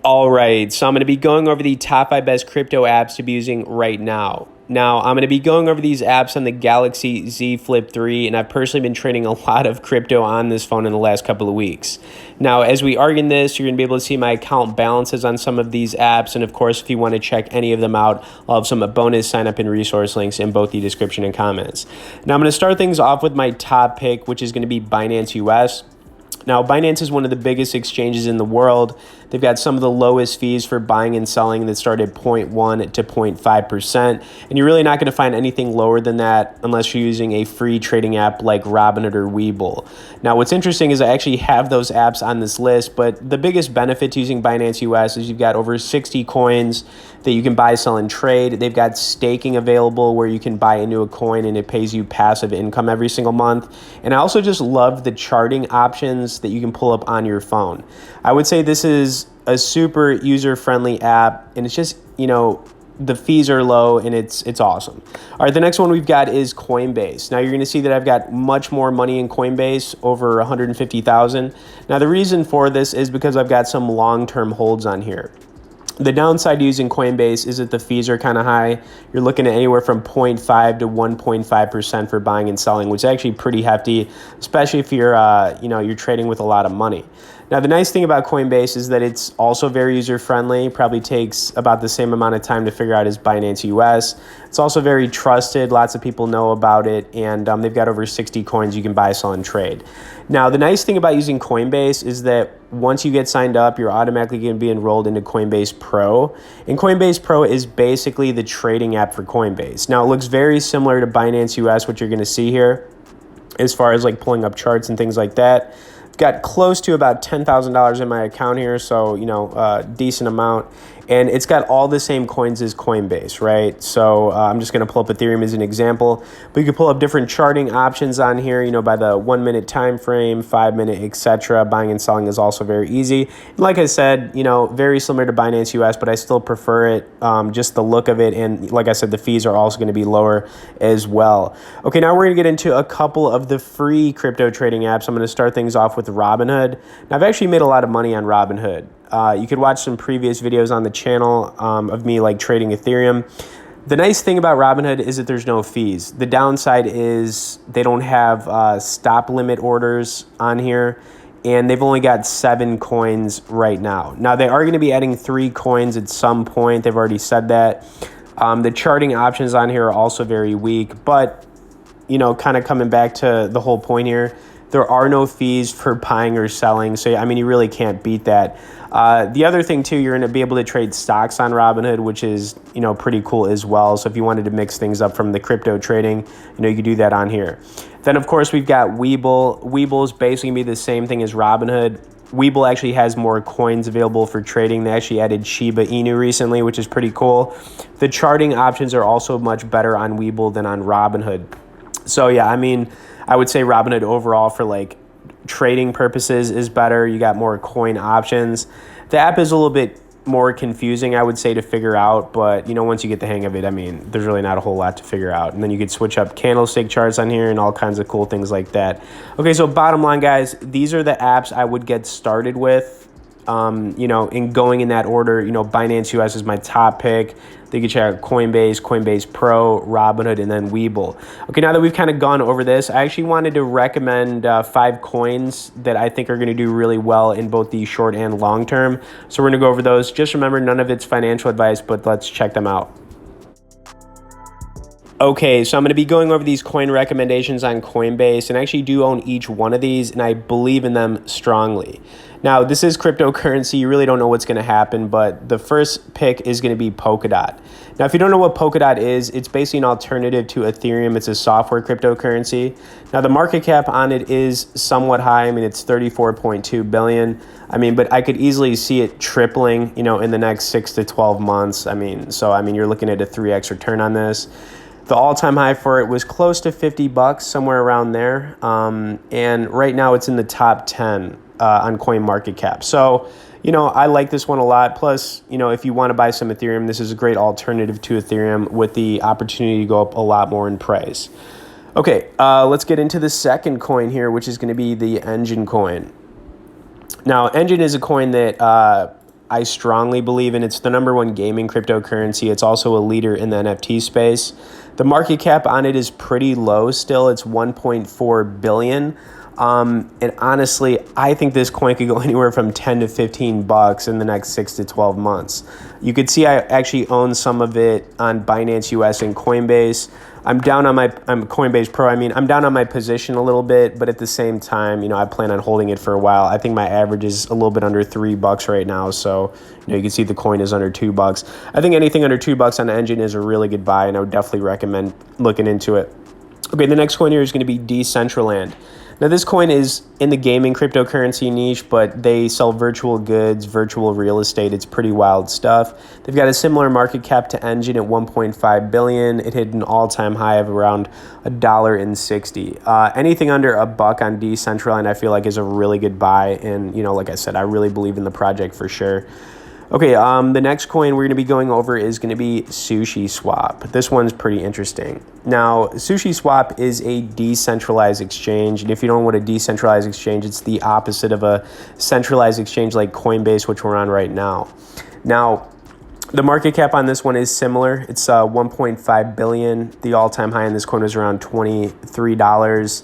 All right, so I'm going to be going over the top 5 best crypto apps to be using right now. Now, I'm going to be going over these apps on the Galaxy Z Flip 3, and I've personally been trading a lot of crypto on this phone in the last couple of weeks. Now, as we are in this, you're going to be able to see my account balances on some of these apps, and of course, if you want to check any of them out, I'll have some bonus sign-up and resource links in both the description and comments. Now, I'm going to start things off with my top pick, which is going to be Binance US. Now, Binance is one of the biggest exchanges in the world. They've got some of the lowest fees for buying and selling that start at 0.1 to 0.5%. And you're really not going to find anything lower than that unless you're using a free trading app like Robinhood or Webull. Now, what's interesting is I actually have those apps on this list, but the biggest benefit to using Binance US is you've got over 60 coins that you can buy, sell, and trade. They've got staking available where you can buy into a coin and it pays you passive income every single month. And I also just love the charting options that you can pull up on your phone. I would say this is a super user-friendly app, and it's just, the fees are low and it's awesome. All right, the next one we've got is Coinbase. Now you're going to see that I've got much more money in Coinbase, over 150,000. Now the reason for this is because I've got some long-term holds on here. The downside to using Coinbase is that the fees are kind of high. You're looking at anywhere from 0.5 to 1.5% for buying and selling, which is actually pretty hefty, especially if you're you're trading with a lot of money. Now, the nice thing about Coinbase is that it's also very user-friendly. Probably takes about the same amount of time to figure out as Binance US. It's also very trusted. Lots of people know about it, and they've got over 60 coins you can buy, sell, and trade. Now, the nice thing about using Coinbase is that once you get signed up, you're automatically going to be enrolled into Coinbase Pro. And Coinbase Pro is basically the trading app for Coinbase. Now, it looks very similar to Binance US, what you're going to see here, as far as like pulling up charts and things like that. Got close to about $10,000 in my account here, so a decent amount, and it's got all the same coins as Coinbase, right? So I'm just going to pull up Ethereum as an example, but you can pull up different charting options on here, by the 1 minute time frame, 5 minute, etc. Buying and selling is also very easy. And like I said, very similar to Binance US, but I still prefer it, just the look of it, and like I said, the fees are also going to be lower as well. Okay, now we're going to get into a couple of the free crypto trading apps. I'm going to start things off with Robinhood. Now, I've actually made a lot of money on Robinhood. You could watch some previous videos on the channel of me like trading Ethereum. The nice thing about Robinhood is that there's no fees. The downside is they don't have stop limit orders on here, and they've only got 7 coins right now. Now, they are going to be adding 3 coins at some point. They've already said that. The charting options on here are also very weak, but, kind of coming back to the whole point here, there are no fees for buying or selling, so you really can't beat that. The other thing too, you're going to be able to trade stocks on Robinhood, which is pretty cool as well. So if you wanted to mix things up from the crypto trading, you could do that on here. Then of course we've got Webull. Webull is basically going to be the same thing as Robinhood. Webull actually has more coins available for trading. They actually added Shiba Inu recently, which is pretty cool. The charting options are also much better on Webull than on Robinhood. So yeah, I would say Robinhood overall for like trading purposes is better. You got more coin options. The app is a little bit more confusing, I would say, to figure out, but once you get the hang of it, there's really not a whole lot to figure out. And then you could switch up candlestick charts on here and all kinds of cool things like that. Okay, so bottom line, guys, these are the apps I would get started with. In going in that order, Binance US is my top pick. Then you can check out Coinbase, Coinbase Pro, Robinhood, and then Webull. Okay, now that we've kind of gone over this, I actually wanted to recommend 5 coins that I think are going to do really well in both the short and long term. So we're going to go over those. Just remember, none of it's financial advice, but let's check them out. Okay, so I'm going to be going over these coin recommendations on Coinbase, and I actually do own each one of these, and I believe in them strongly. Now, this is cryptocurrency. You really don't know what's going to happen, but the first pick is going to be Polka Dot. Now, if you don't know what Polka Dot is, it's basically an alternative to Ethereum. It's a software cryptocurrency. Now, the market cap on it is somewhat high. It's 34.2 billion. But I could easily see it tripling, in the next 6 to 12 months. You're looking at a 3x return on this. The all-time high for it was close to $50, somewhere around there. And right now it's in the top 10 on CoinMarketCap. So, I like this one a lot. Plus, if you want to buy some Ethereum, this is a great alternative to Ethereum with the opportunity to go up a lot more in price. Okay, let's get into the second coin here, which is going to be the Engine coin. Now, Engine is a coin that I strongly believe in. It's the #1 gaming cryptocurrency. It's also a leader in the NFT space. The market cap on it is pretty low still. It's 1.4 billion. And honestly, I think this coin could go anywhere from 10 to 15 bucks in the next 6 to 12 months. You could see I actually own some of it on Binance US and Coinbase. I'm Coinbase Pro. I'm down on my position a little bit, but at the same time, I plan on holding it for a while. I think my average is a little bit under 3 bucks right now. So, you can see the coin is under 2 bucks. I think anything under 2 bucks on the engine is a really good buy, and I would definitely recommend looking into it. Okay, the next coin here is going to be Decentraland. Now, this coin is in the gaming cryptocurrency niche, but they sell virtual goods, virtual real estate. It's pretty wild stuff. They've got a similar market cap to Engine at 1.5 billion. It hit an all-time high of around $1.60. Anything under a buck on Decentraland, I feel like, is a really good buy. And, like I said, I really believe in the project for sure. Okay, the next coin we're going to be going over is going to be Sushi Swap. This one's pretty interesting. Now, Sushi Swap is a decentralized exchange, and if you don't know what a decentralized exchange, it's the opposite of a centralized exchange like Coinbase, which we're on right now. Now, the market cap on this one is similar. It's 1.5 billion. The all-time high in this coin was around $23.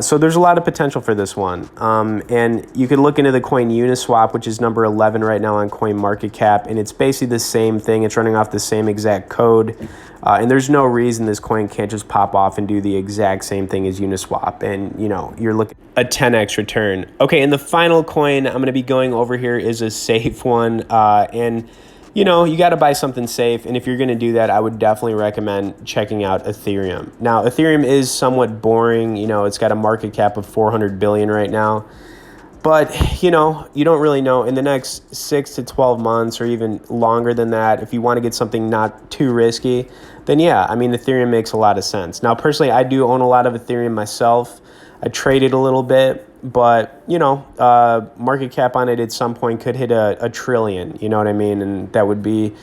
So there's a lot of potential for this one. And you can look into the coin Uniswap, which is number 11 right now on CoinMarketCap, and it's basically the same thing. It's running off the same exact code. And there's no reason this coin can't just pop off and do the exact same thing as Uniswap. And, you're looking at a 10x return. Okay, and the final coin I'm going to be going over here is a safe one. And you got to buy something safe. And if you're going to do that, I would definitely recommend checking out Ethereum. Now, Ethereum is somewhat boring. It's got a market cap of 400 billion right now. But, you don't really know in the next 6 to 12 months or even longer than that, if you want to get something not too risky, then yeah, Ethereum makes a lot of sense. Now, personally, I do own a lot of Ethereum myself. I traded a little bit, but, market cap on it at some point could hit a trillion, you know what I mean? And that would be,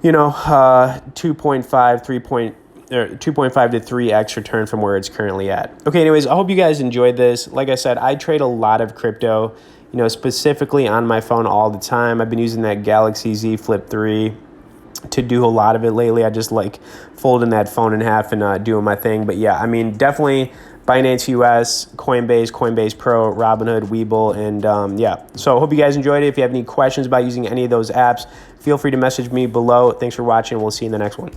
2.5 to 3x return from where it's currently at. Okay, anyways, I hope you guys enjoyed this. Like I said, I trade a lot of crypto, specifically on my phone all the time. I've been using that Galaxy Z Flip 3 to do a lot of it lately. I just like folding that phone in half and doing my thing. But yeah, definitely Binance US, Coinbase Pro, Robinhood, Webull, and yeah. So I hope you guys enjoyed it. If you have any questions about using any of those apps, feel free to message me below. Thanks for watching. We'll see you in the next one.